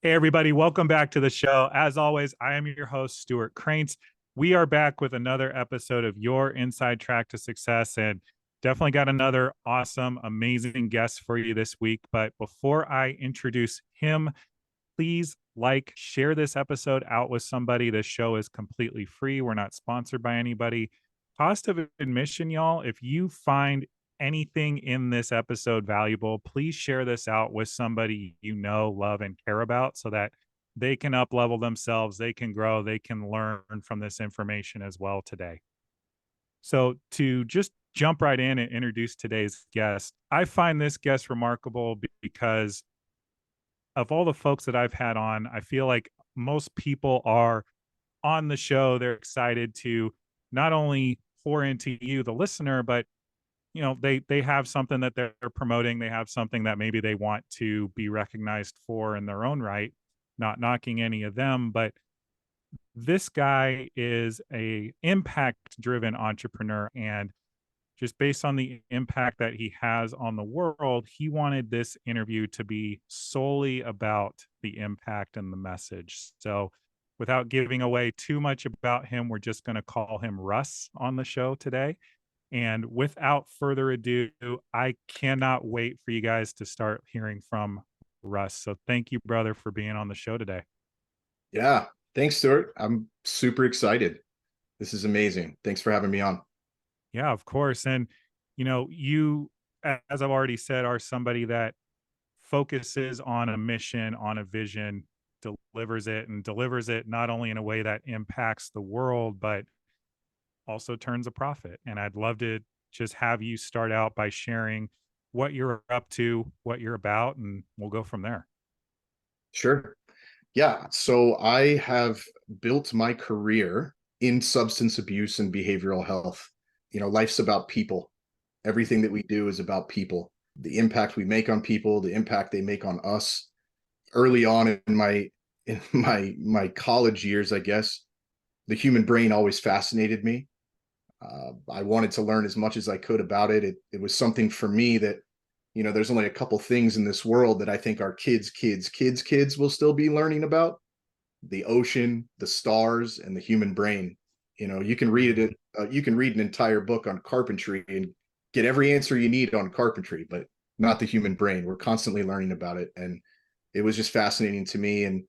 Hey, everybody, welcome back to the show. As always, I am your host, Stewart Kraintz. We are back with another episode of Your Inside Track to Success, and definitely got another awesome, amazing guest for you this week. But before I introduce him, please share this episode out with somebody. This show is completely free. We're not sponsored by anybody. Cost of admission, y'all, if you find anything in this episode valuable, please share this out with somebody you know, love, and care about so that they can up level themselves, they can grow, they can learn from this information as well today. So, to just jump right in and introduce today's guest, I find this guest remarkable because of all the folks that I've had on, I feel like most people are on the show. They're excited to not only pour into you, the listener, but they have something that they're promoting. They have something that maybe they want to be recognized for in their own right. Not knocking any of them, but this guy is a impact driven entrepreneur, and just based on the impact that he has on the world, he wanted this interview to be solely about the impact and the message. So, without giving away too much about him, we're just going to call him Russ on the show today. And without further ado, I cannot wait for you guys to start hearing from Russ. So, thank you, brother, for being on the show today. Yeah. Thanks, Stuart. I'm super excited. This is amazing. Thanks for having me on. Yeah, of course. And, you, as I've already said, are somebody that focuses on a mission, on a vision, delivers it not only in a way that impacts the world, but also turns a profit. And I'd love to just have you start out by sharing what you're up to, what you're about, and we'll go from there. Sure. Yeah. So I have built my career in substance abuse and behavioral health. Life's about people. Everything that we do is about people. The impact we make on people, the impact they make on us. Early on in my college years, I guess, the human brain always fascinated me. I wanted to learn as much as I could about it. It was something for me that, there's only a couple things in this world that I think our kids will still be learning about: the ocean, the stars, and the human brain. You can read it. You can read an entire book on carpentry and get every answer you need on carpentry, but not the human brain. We're constantly learning about it, and it was just fascinating to me. And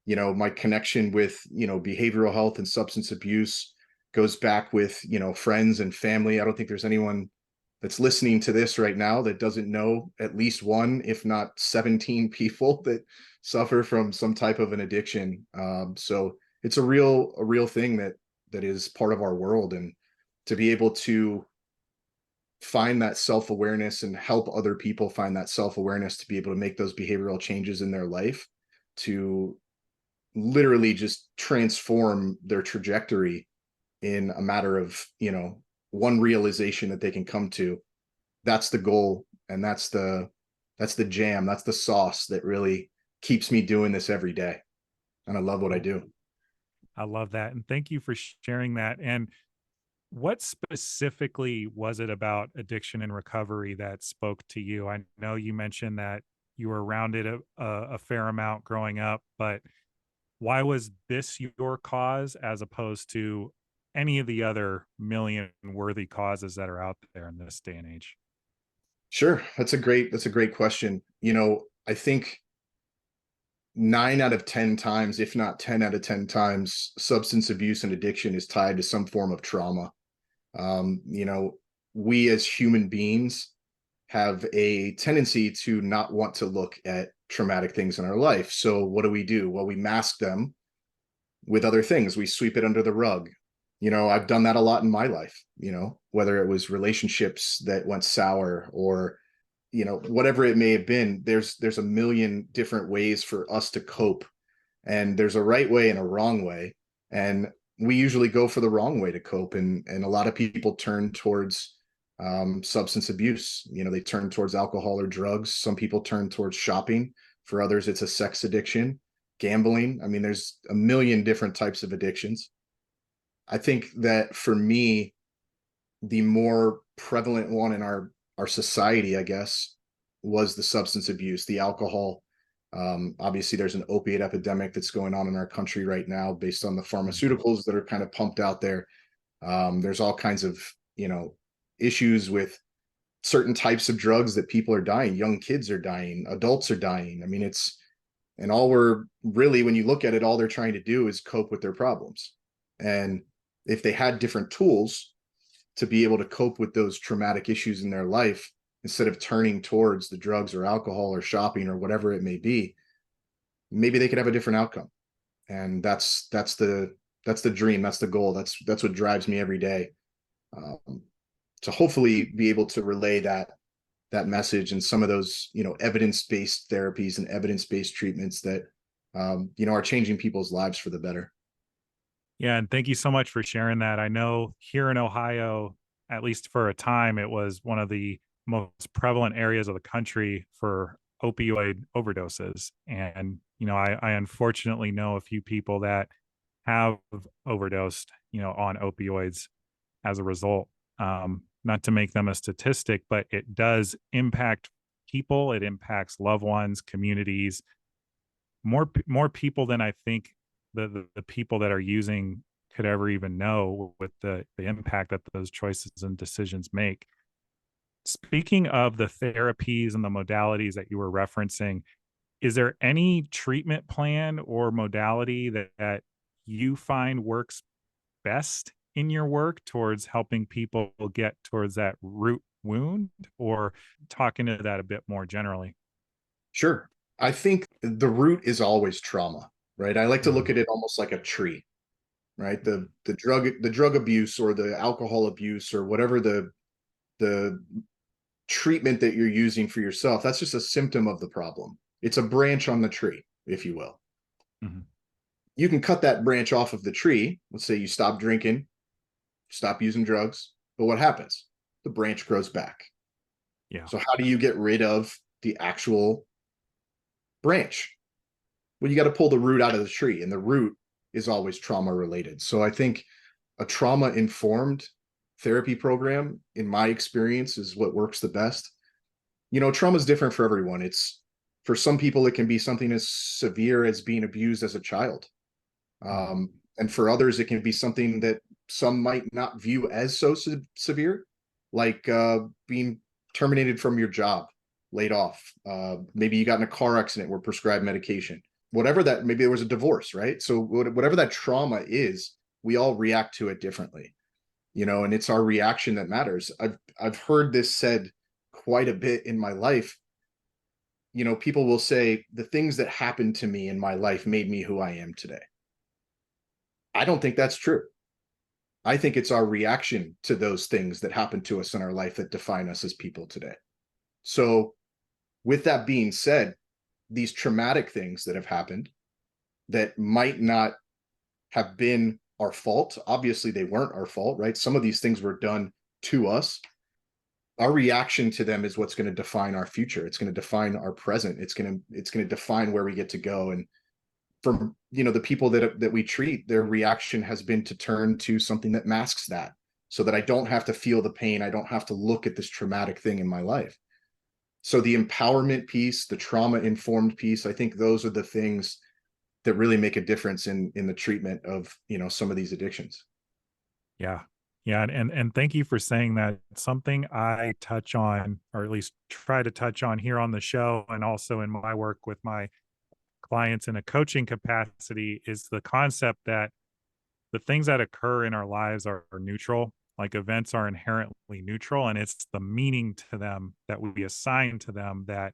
my connection with behavioral health and substance abuse goes back with friends and family. I don't think there's anyone that's listening to this right now that doesn't know at least one, if not 17 people that suffer from some type of an addiction. So it's a real thing that is part of our world, and to be able to find that self-awareness and help other people find that self-awareness to be able to make those behavioral changes in their life to literally just transform their trajectory in a matter of one realization that they can come to. That's the goal, and that's the jam, that's the sauce that really keeps me doing this every day, and I love what I do. I love that. And thank you for sharing that. And what specifically was it about addiction and recovery that spoke to you? I know you mentioned that you were around it a fair amount growing up, but why was this your cause as opposed to any of the other million worthy causes that are out there in this day and age? Sure, that's a great question. I think 9 out of 10 times, if not 10 out of 10 times, substance abuse and addiction is tied to some form of trauma. um, you know we as human beings have a tendency to not want to look at traumatic things in our life. So what do? Well, we mask them with other things. We sweep it under the rug. I've done that a lot in my life, whether it was relationships that went sour, or whatever it may have been. There's a million different ways for us to cope, and there's a right way and a wrong way, and we usually go for the wrong way to cope. And a lot of people turn towards substance abuse. They turn towards alcohol or drugs. Some people turn towards shopping. For others, it's a sex addiction, gambling. I mean, there's a million different types of addictions. I think that for me, the more prevalent one in our society, I guess, was the substance abuse, the alcohol. Obviously, there's an opiate epidemic that's going on in our country right now based on the pharmaceuticals that are kind of pumped out there. There's all kinds of, issues with certain types of drugs that people are dying. Young kids are dying, adults are dying. I mean, and all we're really, when you look at it, all they're trying to do is cope with their problems. And if they had different tools to be able to cope with those traumatic issues in their life, instead of turning towards the drugs or alcohol or shopping or whatever it may be, maybe they could have a different outcome. And that's the dream. That's the goal. That's what drives me every day. To hopefully be able to relay that message and some of those, evidence-based therapies and evidence-based treatments that, are changing people's lives for the better. Yeah, and thank you so much for sharing that. I know here in Ohio, at least for a time, it was one of the most prevalent areas of the country for opioid overdoses. And, I unfortunately know a few people that have overdosed, on opioids as a result. Not to make them a statistic, but it does impact people, it impacts loved ones, communities, more people than I think the people that are using could ever even know with the impact that those choices and decisions make. Speaking of the therapies and the modalities that you were referencing, is there any treatment plan or modality that you find works best in your work towards helping people get towards that root wound, or talk into that a bit more generally? Sure. I think the root is always trauma, right? I like to look Mhm. at it almost like a tree, right? The drug abuse or the alcohol abuse or whatever the treatment that you're using for yourself, that's just a symptom of the problem. It's a branch on the tree, if you will. Mhm. You can cut that branch off of the tree. Let's say you stop drinking, stop using drugs, but what happens? The branch grows back. Yeah. So how do you get rid of the actual branch? Well, you got to pull the root out of the tree, and the root is always trauma related. So I think a trauma informed therapy program, in my experience, is what works the best. Trauma is different for everyone. It's For some people, it can be something as severe as being abused as a child. Mhm. And for others, it can be something that some might not view as so severe, like being terminated from your job, laid off. Maybe you got in a car accident where prescribed medication. Whatever that, maybe there was a divorce, right? So whatever that trauma is, we all react to it differently, and it's our reaction that matters. I've heard this said quite a bit in my life. People will say the things that happened to me in my life made me who I am today. I don't think that's true. I think it's our reaction to those things that happen to us in our life that define us as people today. So, with that being said, these traumatic things that have happened that might not have been our fault, obviously they weren't our fault, right? Some of these things were done to us. Our reaction to them is what's going to define our future. It's going to define our present. It's going to define where we get to go. And from the people that we treat, their reaction has been to turn to something that masks that, so that I don't have to feel the pain. I don't have to look at this traumatic thing in my life. So the empowerment piece, the trauma informed piece, I think those are the things that really make a difference in the treatment of some of these addictions. Yeah. Yeah, and thank you for saying that. Something I touch on, or at least try to touch on here on the show and also in my work with my clients in a coaching capacity, is the concept that the things that occur in our lives are neutral. Like, events are inherently neutral, and it's the meaning to them that we assign to them that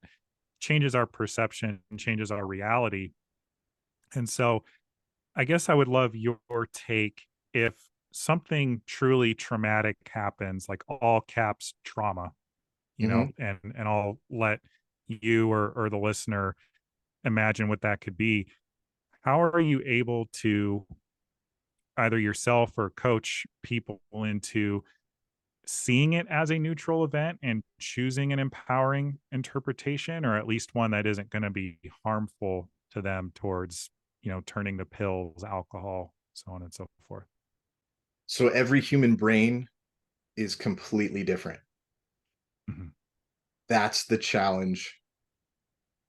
changes our perception and changes our reality. And so I guess I would love your take. If something truly traumatic happens, like all caps trauma, Mhm. and I'll let you or the listener imagine what that could be. How are you able to either yourself or coach people into seeing it as a neutral event and choosing an empowering interpretation, or at least one that isn't going to be harmful to them towards, turning to pills, alcohol, so on and so forth? So every human brain is completely different. Mhm. That's the challenge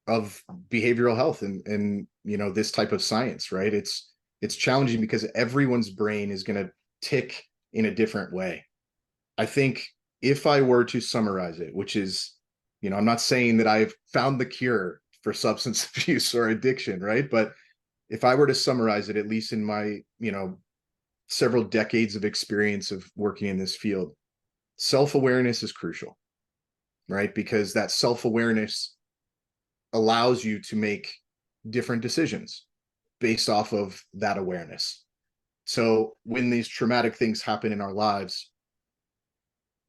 of behavioral health and this type of science, right? It's challenging because everyone's brain is going to tick in a different way. I think if I were to summarize it, which is, I'm not saying that I've found the cure for substance abuse or addiction, right? But if I were to summarize it, at least in my, several decades of experience of working in this field, self-awareness is crucial, right? Because that self-awareness allows you to make different decisions based off of that awareness. So when these traumatic things happen in our lives,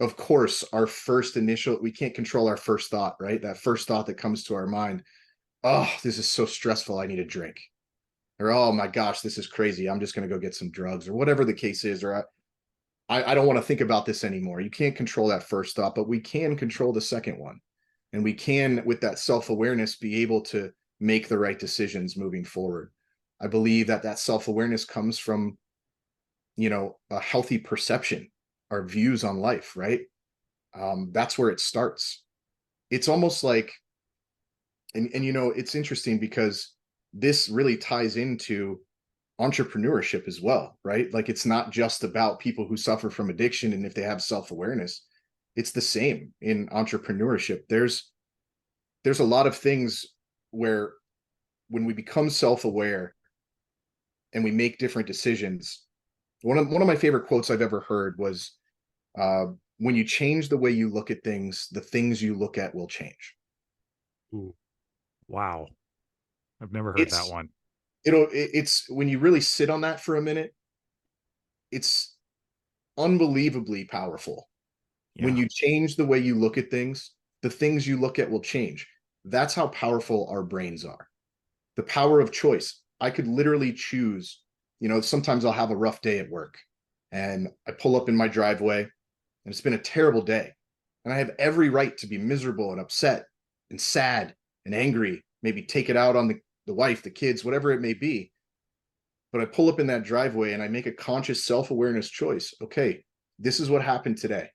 of course, we can't control our first thought, right? That first thought that comes to our mind, oh, this is so stressful, I need a drink. Or, oh my gosh, this is crazy, I'm just going to go get some drugs, or whatever the case is. Or I don't want to think about this anymore. You can't control that first thought, but we can control the second one. And we can, with that self-awareness, be able to make the right decisions moving forward. I believe that self-awareness comes from, a healthy perception, our views on life, right? That's where it starts. It's almost like, and it's interesting because this really ties into entrepreneurship as well, right? Like, it's not just about people who suffer from addiction and if they have self-awareness. It's the same in entrepreneurship. There's a lot of things where when we become self-aware and we make different decisions, one of my favorite quotes I've ever heard was, when you change the way you look at things, the things you look at will change. Ooh, wow. I've never heard that It's one. it's when you really sit on that for a minute, it's unbelievably powerful. When Yeah. you change the way you look at things, the things you look at will change. That's how powerful our brains are. The power of choice. I could literally choose, sometimes I'll have a rough day at work and I pull up in my driveway and it's been a terrible day. And I have every right to be miserable and upset and sad and angry, maybe take it out on the wife, the kids, whatever it may be. But I pull up in that driveway and I make a conscious self-awareness choice. Okay, this is what happened today.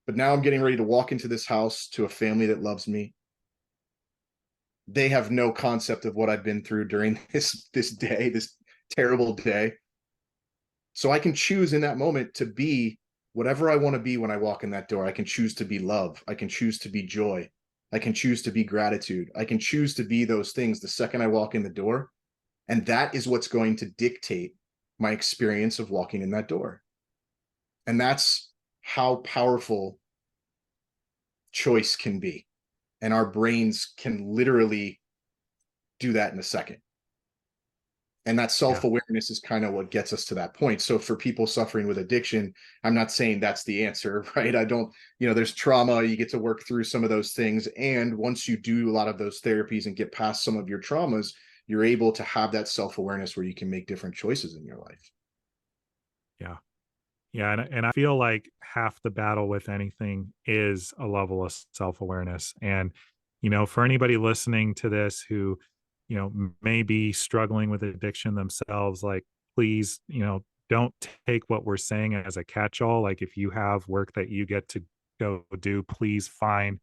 But now I'm getting ready to walk into this house to a family that loves me. They have no concept of what I've been through during this day, this terrible day. So I can choose in that moment to be whatever I want to be when I walk in that door. I can choose to be love. I can choose to be joy. I can choose to be gratitude. I can choose to be those things the second I walk in the door. And that is what's going to dictate my experience of walking in that door. And that's how powerful choice can be. And our brains can literally do that in a second. And that Yeah. self-awareness is kind of what gets us to that point. So for people suffering with addiction, I'm not saying that's the answer, right? I don't, there's trauma, you get to work through some of those things. And once you do a lot of those therapies and get past some of your traumas, you're able to have that self-awareness where you can make different choices in your life. Yeah. Yeah. And I feel like half the battle with anything is a level of self awareness. And, for anybody listening to this who, may be struggling with addiction themselves, like, please, don't take what we're saying as a catch all. Like, if you have work that you get to go do, please find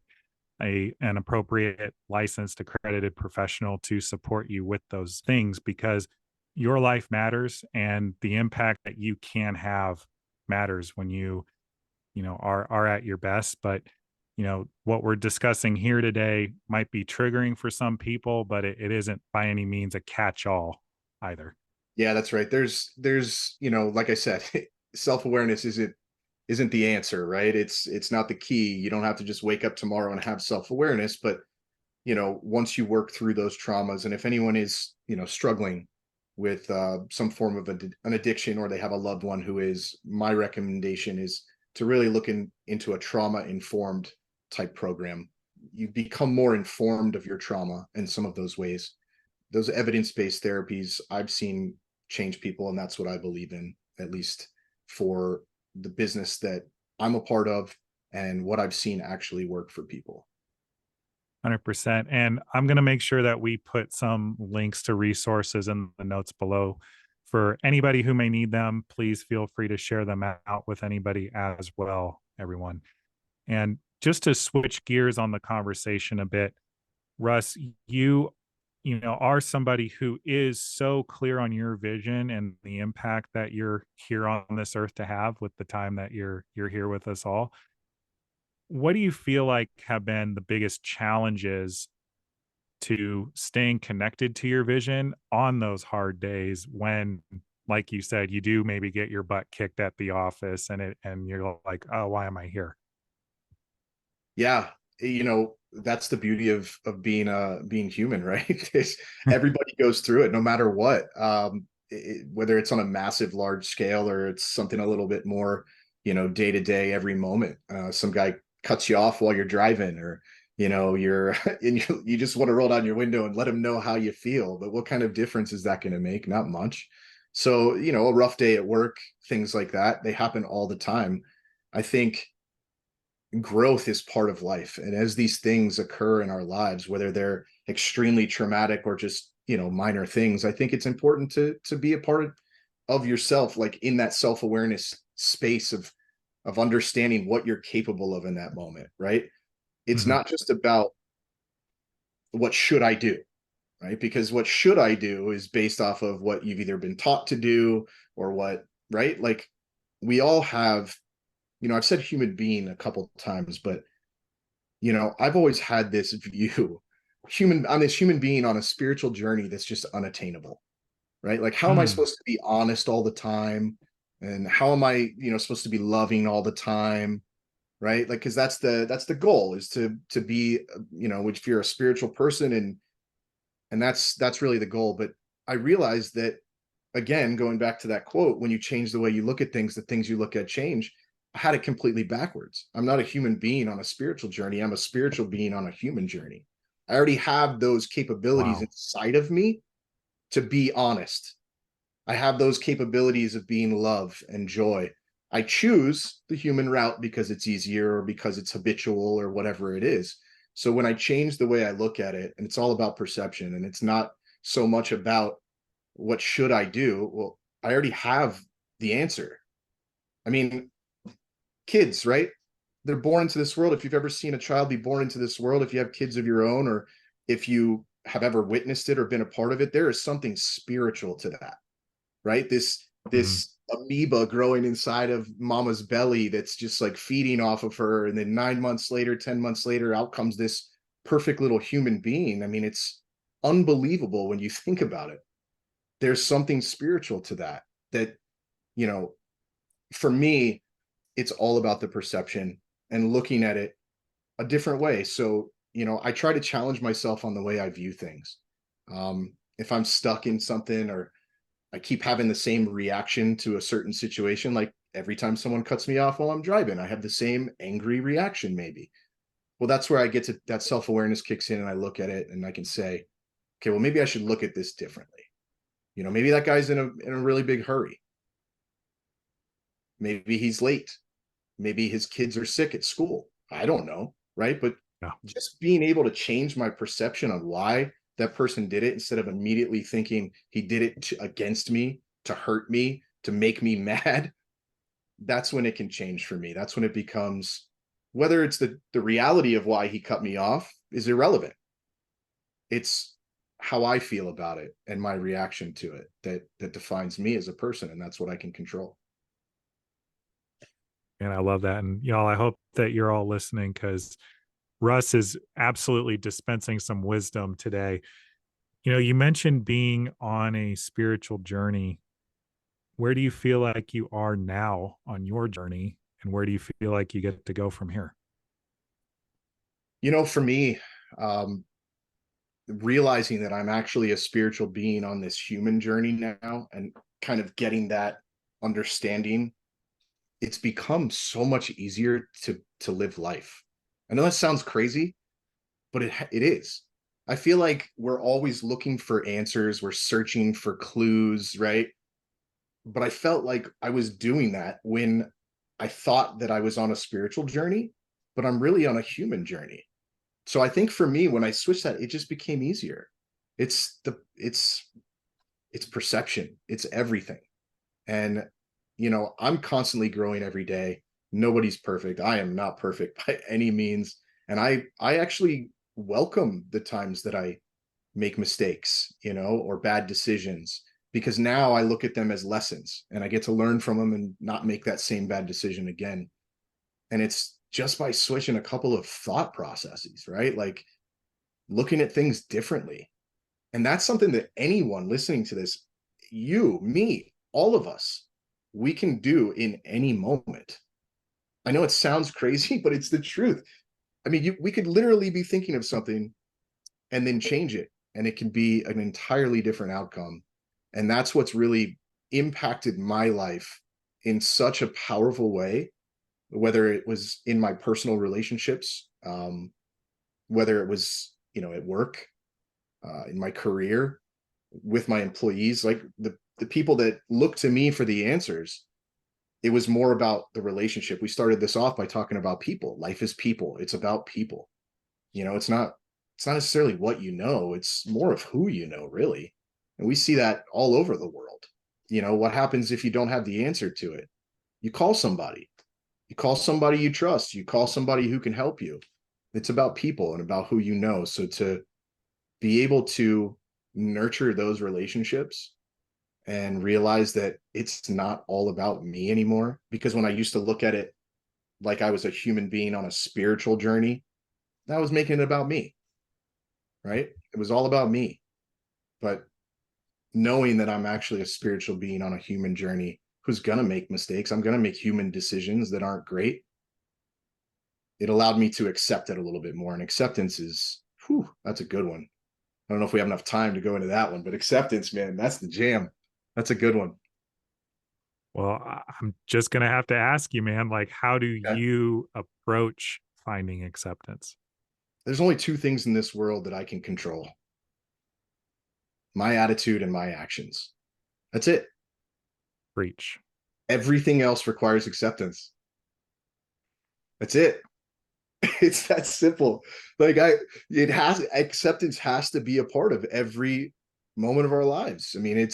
an appropriate licensed accredited professional to support you with those things, because your life matters and the impact that you can have matters when you are at your best. But what we're discussing here today might be triggering for some people, but it isn't by any means a catch all either. Yeah, that's right. There's, like I said, self-awareness isn't the answer, right? It's not the key. You don't have to just wake up tomorrow and have self-awareness, but once you work through those traumas, and if anyone is, struggling with some form of an addiction, or they have a loved one who is, my recommendation is to really look into a trauma-informed type program. You become more informed of your trauma in some of those ways. Those evidence-based therapies I've seen change people, and that's what I believe in, at least for the business that I'm a part of and what I've seen actually work for people. 100%. And I'm going to make sure that we put some links to resources in the notes below for anybody who may need them. Please feel free to share them out with anybody as well, everyone. And just to switch gears on the conversation a bit, Russ, you know, are somebody who is so clear on your vision and the impact that you're here on this earth to have with the time that you're here with us all. What do you feel like have been the biggest challenges to staying connected to your vision on those hard days when, like you said, you do maybe get your butt kicked at the office and you're like, oh, why am I here? Yeah, that's the beauty of being human, right? Everybody goes through it no matter what. Whether it's on a massive large scale or it's something a little bit more, day to day, every moment. Some guy cuts you off while you're driving, or you're and you just want to roll down your window and let him know how you feel. But what kind of difference is that going to make? Not much. So, a rough day at work, things like that, they happen all the time. I think growth is part of life, and as these things occur in our lives, whether they're extremely traumatic or just minor things, I think it's important to be a part of yourself, like in that self-awareness space of understanding what you're capable of in that moment, right? It's Mhm. not just about what should I do, right? Because what should I do is based off of what you've either been taught to do or what, right? Like, we all have, I've said human being a couple times, but I've always had this view, human being on a spiritual journey that's just unattainable, right? Like, how am I Mm. supposed to be honest all the time? And how am I, supposed to be loving all the time? Right? Like, because that's the goal, is to be, if you're a spiritual person, and that's really the goal. But I realized that, again, going back to that quote, when you change the way you look at things, the things you look at change. I had it completely backwards. I'm not a human being on a spiritual journey. I'm a spiritual being on a human journey. I already have those capabilities Wow. inside of me to be honest. I have those capabilities of being love and joy. I choose the human route because it's easier or because it's habitual or whatever it is. So when I change the way I look at it, and it's all about perception, and it's not so much about what should I do? Well, I already have the answer. I mean, kids, right? They're born into this world. If you've ever seen a child be born into this world, if you have kids of your own, or if you have ever witnessed it or been a part of it, there is something spiritual to that, right? This Mhm. this amoeba growing inside of mama's belly that's just like feeding off of her, and then 9 months later, 10 months later, out comes this perfect little human being. I mean, it's unbelievable when you think about it. There's something spiritual to that, that you know for me, it's all about the perception and looking at it a different way. So, I try to challenge myself on the way I view things. If I'm stuck in something, or I keep having the same reaction to a certain situation, like every time someone cuts me off while I'm driving, I have the same angry reaction, maybe. Well, that's where I get to that self awareness kicks in, and I look at it and I can say, okay, well, maybe I should look at this differently. Maybe that guy's in a really big hurry. Maybe he's late. Maybe his kids are sick at school. I don't know, right? But Yeah. just being able to change my perception on why that person did it, instead of immediately thinking he did it against me, to hurt me, to make me mad, that's when it can change for me. That's when it becomes, whether it's the reality of why he cut me off is irrelevant. It's how I feel about it and my reaction to it that defines me as a person, and that's what I can control. And I love that. And y'all, I hope that you're all listening because Russ is absolutely dispensing some wisdom today. You know, you mentioned being on a spiritual journey. Where do you feel like you are now on your journey? And where do you feel like you get to go from here? For me, um, realizing that I'm actually a spiritual being on this human journey now, and kind of getting that understanding, it's become so much easier to live life. I know that sounds crazy, but it is. I feel like we're always looking for answers, we're searching for clues, right? But I felt like I was doing that when I thought that I was on a spiritual journey, but I'm really on a human journey. So I think for me, when I switched that, it just became easier. It's perception. It's everything. And I'm constantly growing every day. Nobody's perfect. I am not perfect by any means. And I actually welcome the times that I make mistakes, or bad decisions, because now I look at them as lessons and I get to learn from them and not make that same bad decision again. And it's just by switching a couple of thought processes, right? Like looking at things differently. And that's something that anyone listening to this, you, me, all of us, we can do in any moment. I know it sounds crazy, but it's the truth. I mean, we could literally be thinking of something and then change it, and it can be an entirely different outcome. And that's what's really impacted my life in such a powerful way, whether it was in my personal relationships, whether it was, at work, in my career, with my employees, like the people that look to me for the answers. It was more about the relationship. We started this off by talking about people. Life is people. It's about people. It's not necessarily what you know, it's more of who you know, really. And we see that all over the world. What happens if you don't have the answer to it? You call somebody. You call somebody you trust. You call somebody who can help you. It's about people and about who you know. So to be able to nurture those relationships and realize that it's not all about me anymore. Because when I used to look at it like I was a human being on a spiritual journey, that was making it about me, right? It was all about me. But knowing that I'm actually a spiritual being on a human journey who's going to make mistakes, I'm going to make human decisions that aren't great. It allowed me to accept it a little bit more. And acceptance is, that's a good one. I don't know if we have enough time to go into that one, but acceptance, man, that's the jam. That's a good one. Well, I'm just going to have to ask you, man, like, how do Okay. you approach finding acceptance? There's only two things in this world that I can control: my attitude and my actions. That's it. Preach. Everything else requires acceptance. That's it. It's that simple. Like acceptance has to be a part of every moment of our lives. I mean, it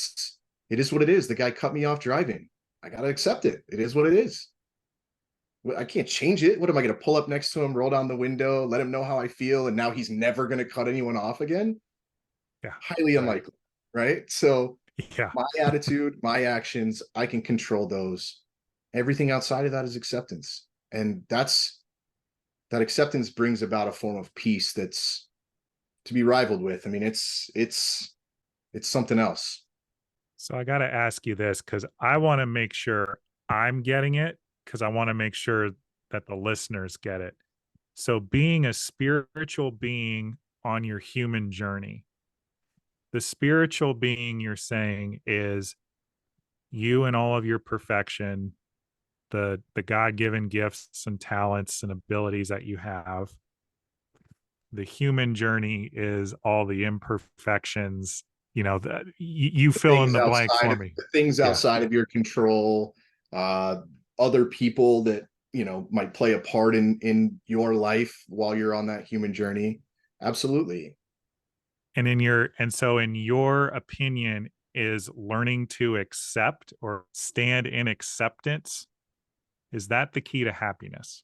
is what it is. The guy cut me off driving. I got to accept it. It is what it is. I can't change it. What am I going to pull up next to him, roll down the window, let him know how I feel, and now he's never going to cut anyone off again? Yeah. Highly unlikely, right? So Yeah. my attitude, my actions, I can control those. Everything outside of that is acceptance. And that acceptance brings about a form of peace that's to be rivaled with. I mean, it's something else. So I got to ask you this because I want to make sure I'm getting it because I want to make sure that the listeners get it. So, being a spiritual being on your human journey, the spiritual being you're saying is you and all of your perfection, the God-given gifts and talents and abilities that you have. The human journey is all the imperfections, that you fill in the blank for me. The things Yeah. outside of your control, uh, other people that might play a part in your life while you're on that human journey. Absolutely. And so in your opinion, is learning to accept or stand in acceptance, is that the key to happiness?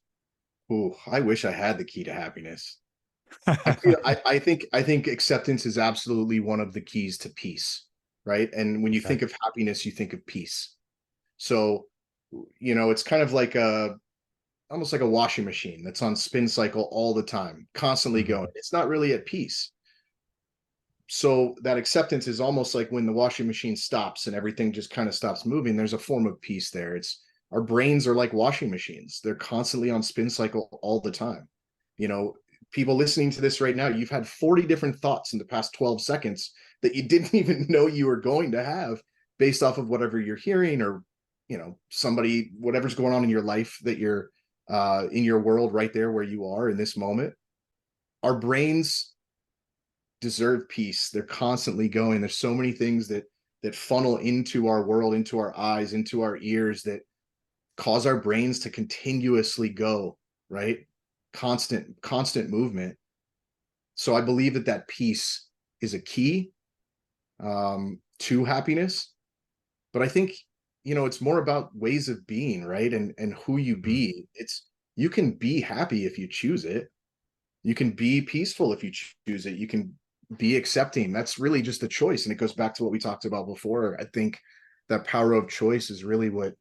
Ooh, I wish I had the key to happiness. I think acceptance is absolutely one of the keys to peace, right? And when you Okay. think of happiness, you think of peace. So, it's kind of like almost like a washing machine that's on spin cycle all the time, constantly going. Mhm. It's not really at peace. So that acceptance is almost like when the washing machine stops and everything just kind of stops moving, there's a form of peace there. It's our brains are like washing machines. They're constantly on spin cycle all the time. You know, people listening to this right now, you've had 40 different thoughts in the past 12 seconds that you didn't even know you were going to have based off of whatever you're hearing or, somebody, whatever's going on in your life that you're in your world right there where you are in this moment. Our brains deserve peace. They're constantly going. There's so many things that funnel into our world, into our eyes, into our ears that cause our brains to continuously go, right? Constant movement. So I believe that peace is a key to happiness. But I think, it's more about ways of being, right? And who you Mm. be. You can be happy if you choose it. You can be peaceful if you choose it. You can be accepting. That's really just a choice. And it goes back to what we talked about before. I think that power of choice is really what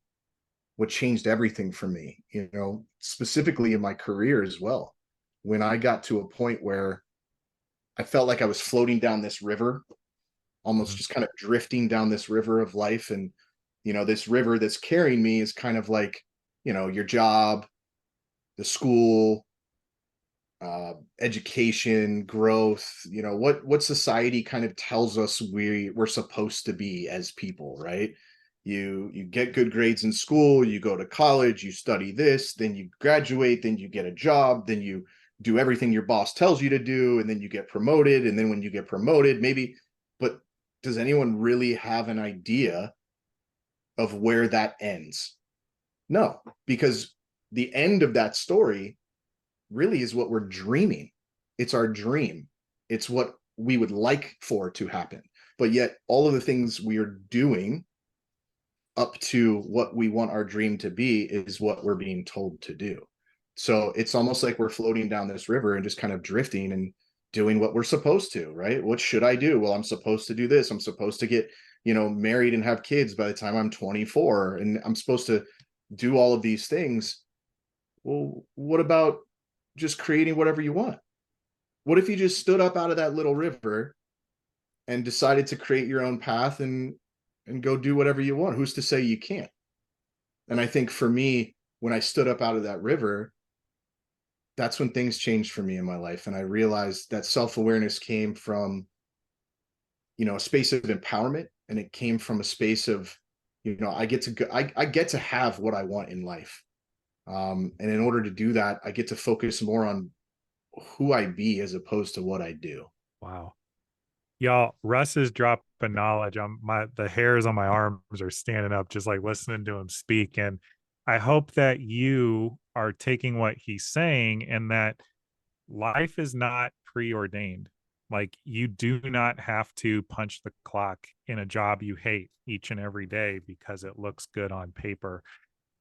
changed everything for me, you know, specifically in my career as well. When I got to a point where I felt like I was floating down this river, almost Mhm. just kind of drifting down this river of life. And, you know, this river that's carrying me is kind of like, you know, your job, the school, education, growth, you know, what society kind of tells us we're supposed to be as people, right? You get good grades in school, you go to college, you study this, then you graduate, then you get a job, then you do everything your boss tells you to do, and then you get promoted, and then when you get promoted, maybe, but does anyone really have an idea of where that ends? No, because the end of that story really is what we're dreaming. It's our dream. It's what we would like for to happen. But yet, all of the things we are doing up to what we want our dream to be is what we're being told to do. So it's almost like we're floating down this river and just kind of drifting and doing what we're supposed to, right? What should I do? Well, I'm supposed to do this. I'm supposed to get, you know, married and have kids by the time I'm 24, and I'm supposed to do all of these things. Well, what about just creating whatever you want? What if you just stood up out of that little river and decided to create your own path and go do whatever you want? Who's to say you can't? And I think for me, when I stood up out of that river, that's when things changed for me in my life. And I realized that self-awareness came from, you know, a space of empowerment, and it came from a space of, you know, I get to go, I get to have what I want in life. And in order to do that, I get to focus more on who I be as opposed to what I do. Wow. Y'all, Russ is dropping knowledge. The hairs on my arms are standing up just like listening to him speak. And I hope that you are taking what he's saying and that life is not preordained. Like you do not have to punch the clock in a job you hate each and every day because it looks good on paper.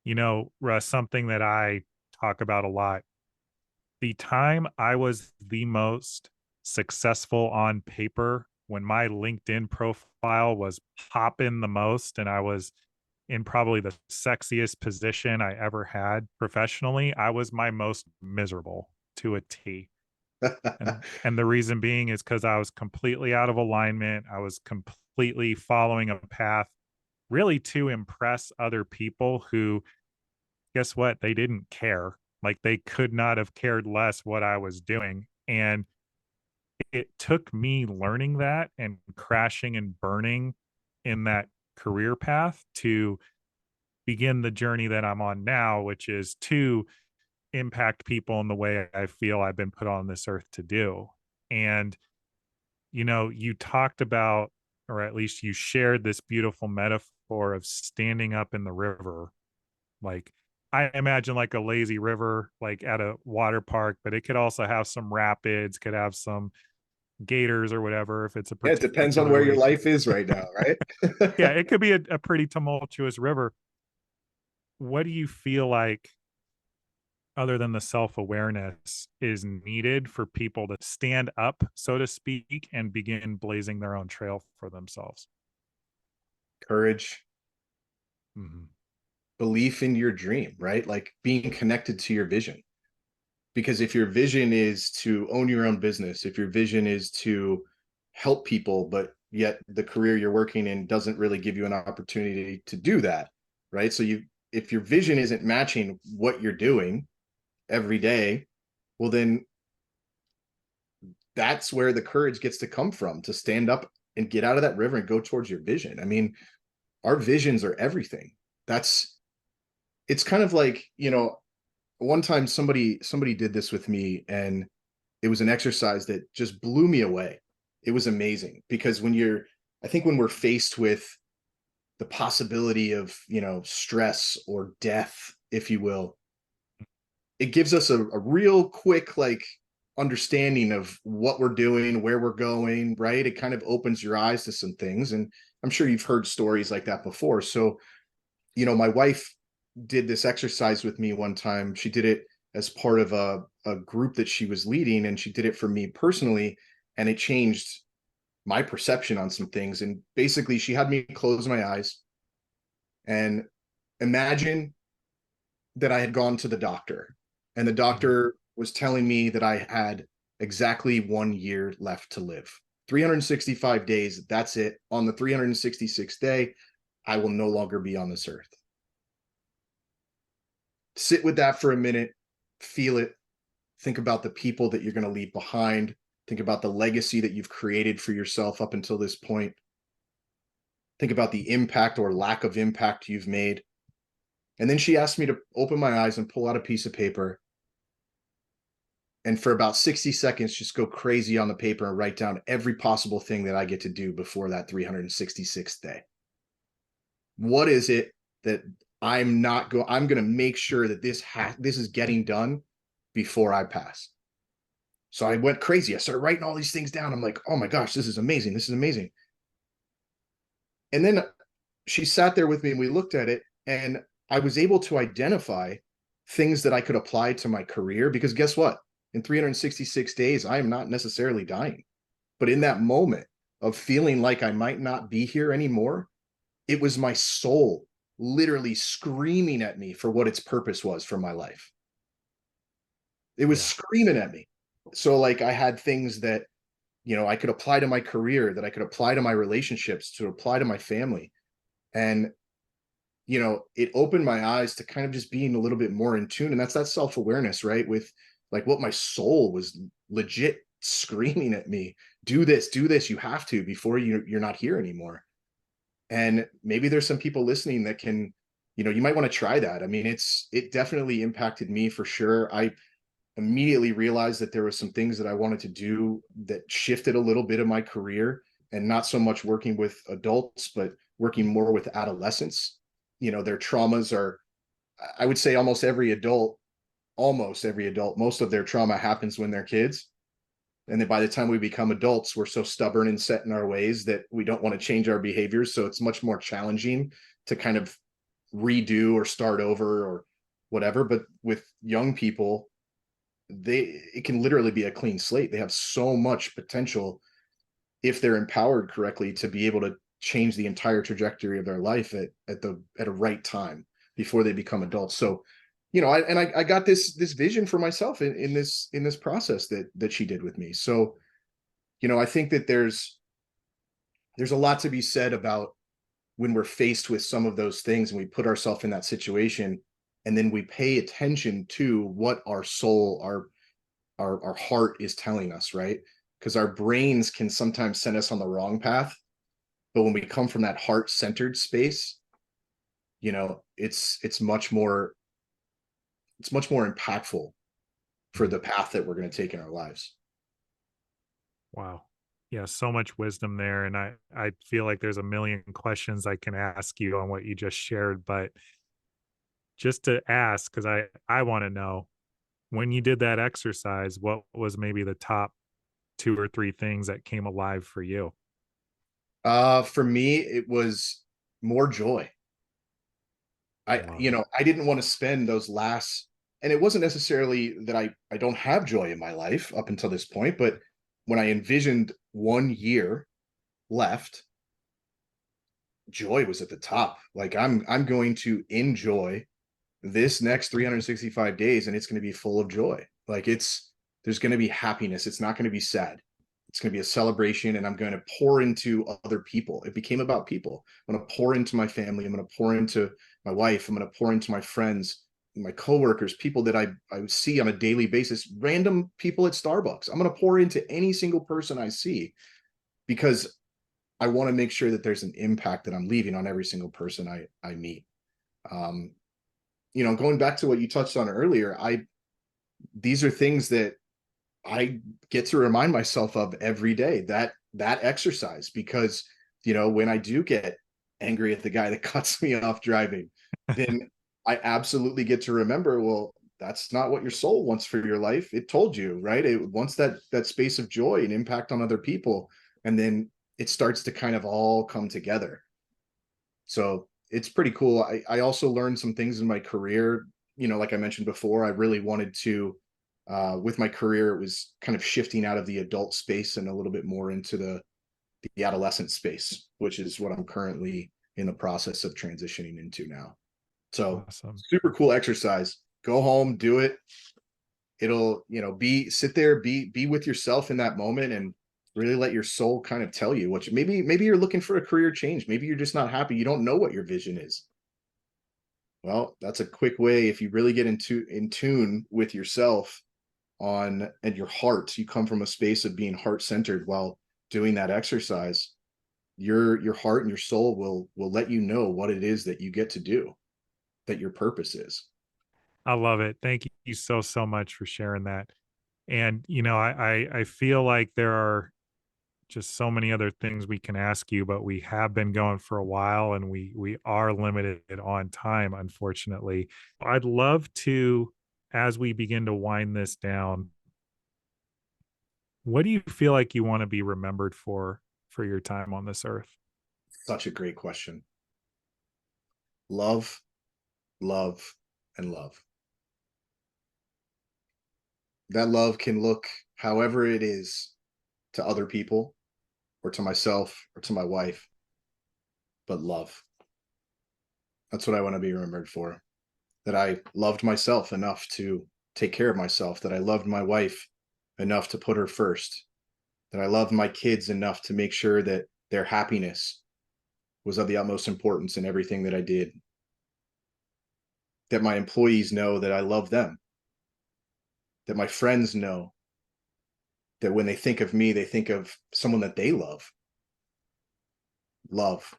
You know, Russ, something that I talk about a lot, the time I was the most successful on paper when my LinkedIn profile was popping the most and I was in probably the sexiest position I ever had professionally, I was my most miserable to a T. And the reason being is because I was completely out of alignment. I was completely following a path really to impress other people who, guess what? They didn't care. Like they could not have cared less what I was doing. And it took me learning that and crashing and burning in that career path to begin the journey that I'm on now, which is to impact people in the way I feel I've been put on this earth to do. And, you know, you talked about, or at least you shared this beautiful metaphor of standing up in the river. Like, I imagine like a lazy river, like at a water park, but it could also have some rapids, could have some gators or whatever if it's a Yeah, it depends on where your particularly, life is right now, yeah, right? it could be a pretty tumultuous river. What do you feel like, other than the self-awareness, is needed for people to stand up, so to speak, and begin blazing their own trail for themselves? Courage, Mhm. belief in your dream, right? Like being connected to your vision. Because if your vision is to own your own business, if your vision is to help people, but yet the career you're working in doesn't really give you an opportunity to do that, right? So if your vision isn't matching what you're doing every day, well, then that's where the courage gets to come from, to stand up and get out of that river and go towards your vision. I mean, our visions are everything. That's it's kind of like, you know, one time somebody did this with me, and it was an exercise that just blew me away. It was amazing because I think when we're faced with the possibility of, you know, stress or death, if you will, it gives us a real quick, like, understanding of what we're doing, where we're going, right? It kind of opens your eyes to some things. And I'm sure you've heard stories like that before. So, you know, my wife did this exercise with me one time. She did it as part of a group that she was leading, and she did it for me personally, and it changed my perception on some things. And basically she had me close my eyes and imagine that I had gone to the doctor, and the doctor was telling me that I had exactly 1 year left to live. 365 days, that's it. On the 366th day, I will no longer be on this earth. Sit with that for a minute, feel it, think about the people that you're going to leave behind, think about the legacy that you've created for yourself up until this point. Think about the impact or lack of impact you've made. And then she asked me to open my eyes and pull out a piece of paper. And for about 60 seconds, just go crazy on the paper and write down every possible thing that I get to do before that 366th day. What is it that I'm going to make sure that this is getting done before I pass? So I went crazy. I started writing all these things down. I'm like, oh my gosh, this is amazing. This is amazing. And then she sat there with me and we looked at it, and I was able to identify things that I could apply to my career, because guess what? In 366 days, I am not necessarily dying. But in that moment of feeling like I might not be here anymore, it was my soul literally screaming at me for what its purpose was for my life. It was screaming at me. So like I had things that, I could apply to my career, that I could apply to my relationships, to apply to my family. And, it opened my eyes to kind of just being a little bit more in tune. And that's that self-awareness, right? With like what my soul was legit screaming at me, do this, you have to, before you're not here anymore. And maybe there's some people listening that can, you might want to try that. I mean, it definitely impacted me for sure. I immediately realized that there were some things that I wanted to do that shifted a little bit of my career, and not so much working with adults, but working more with adolescents. Their traumas are, I would say almost every adult, most of their trauma happens when they're kids. And then by the time we become adults, we're so stubborn and set in our ways that we don't want to change our behaviors. So it's much more challenging to kind of redo or start over or whatever. But with young people, it can literally be a clean slate. They have so much potential, if they're empowered correctly, to be able to change the entire trajectory of their life at a right time before they become adults. So, I got this vision for myself in this process that she did with me. So, I think that there's a lot to be said about when we're faced with some of those things and we put ourselves in that situation, and then we pay attention to what our soul, our heart is telling us, right? Because our brains can sometimes send us on the wrong path. But when we come from that heart-centered space, it's much more impactful for the path that we're going to take in our lives. Wow. Yeah, so much wisdom there. And I feel like there's a million questions I can ask you on what you just shared. But just to ask, because I want to know, when you did that exercise, what was maybe the top two or three things that came alive for you? For me, it was more joy. Wow. I didn't want to spend those last, and it wasn't necessarily that I don't have joy in my life up until this point, but when I envisioned 1 year left, joy was at the top. Like I'm going to enjoy this next 365 days, and it's going to be full of joy. Like there's going to be happiness. It's not going to be sad. It's going to be a celebration, and I'm going to pour into other people. It became about people. I'm going to pour into my family. I'm going to pour into my wife. I'm going to pour into my friends, my coworkers, people that I see on a daily basis, random people at Starbucks. I'm going to pour into any single person I see, because I want to make sure that there's an impact that I'm leaving on every single person I meet. Going back to what you touched on earlier, these are things that I get to remind myself of every day, that exercise, because, when I do get angry at the guy that cuts me off driving, then I absolutely get to remember, well, that's not what your soul wants for your life. It told you, right? It wants that space of joy and impact on other people. And then it starts to kind of all come together. So it's pretty cool. I also learned some things in my career. Like I mentioned before, I really wanted to With my career, it was kind of shifting out of the adult space and a little bit more into the adolescent space, which is what I'm currently in the process of transitioning into now. So Awesome. super cool exercise. Go home, do it. It'll, sit there, be with yourself in that moment and really let your soul kind of tell you what maybe you're looking for a career change. Maybe you're just not happy. You don't know what your vision is. Well, that's a quick way. If you really get in tune with yourself and your heart, you come from a space of being heart centered while doing that exercise. Your heart and your soul will let you know what it is that you get to do, that your purpose is. I love it. Thank you so much for sharing that. And I feel like there are just so many other things we can ask you, but we have been going for a while and we are limited on time, unfortunately. I'd love to, as we begin to wind this down, what do you feel like you want to be remembered for your time on this earth? Such a great question. Love, love, and love. That love can look however it is to other people or to myself or to my wife, but love. That's what I want to be remembered for. That I loved myself enough to take care of myself, that I loved my wife enough to put her first, that I loved my kids enough to make sure that their happiness was of the utmost importance in everything that I did, that my employees know that I love them, that my friends know that when they think of me, they think of someone that they love. Love,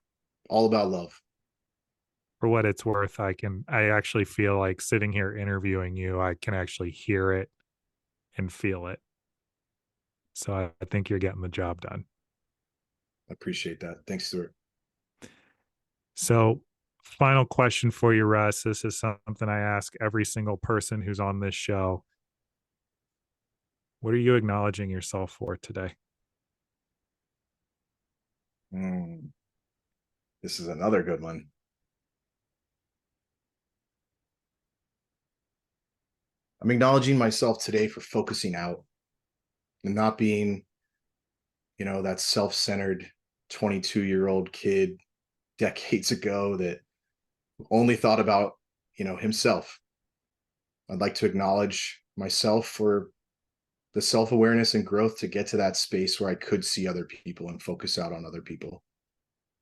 all about love. For what it's worth, I actually feel like sitting here interviewing you, I can actually hear it and feel it. So I think you're getting the job done. I appreciate that. Thanks, Stuart. So, final question for you, Russ. This is something I ask every single person who's on this show. What are you acknowledging yourself for today? Mm, this is another good one. I'm acknowledging myself today for focusing out and not being, that self-centered 22-year-old kid decades ago that only thought about, himself. I'd like to acknowledge myself for the self-awareness and growth to get to that space where I could see other people and focus out on other people,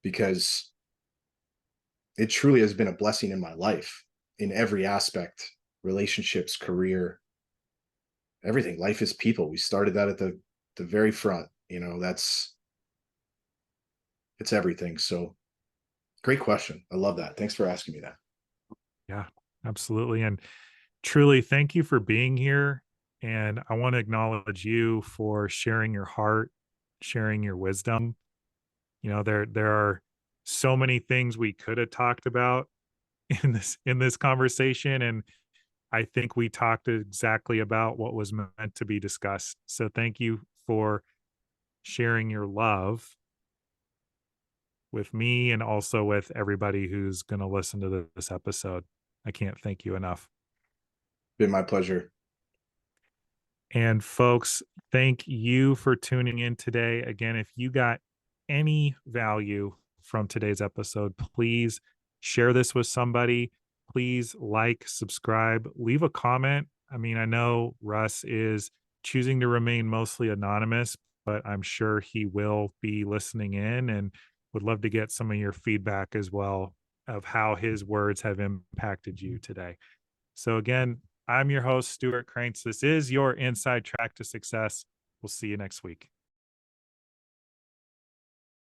because it truly has been a blessing in my life in every aspect, relationships, career, everything. Life is people. We started that at the very front. That's it's everything. So great question. I love that. Thanks for asking me that. Yeah, absolutely. And truly, thank you for being here. And I want to acknowledge you for sharing your heart, sharing your wisdom. There are so many things we could have talked about in this conversation, and I think we talked exactly about what was meant to be discussed. So thank you for sharing your love with me and also with everybody who's going to listen to this episode. I can't thank you enough. Been my pleasure. And folks, thank you for tuning in today. Again, if you got any value from today's episode, please share this with somebody. Please like, subscribe, leave a comment. I mean, I know Russ is choosing to remain mostly anonymous, but I'm sure he will be listening in and would love to get some of your feedback as well of how his words have impacted you today. So, again, I'm your host, Stewart Kraintz. This is your Inside Track to Success. We'll see you next week.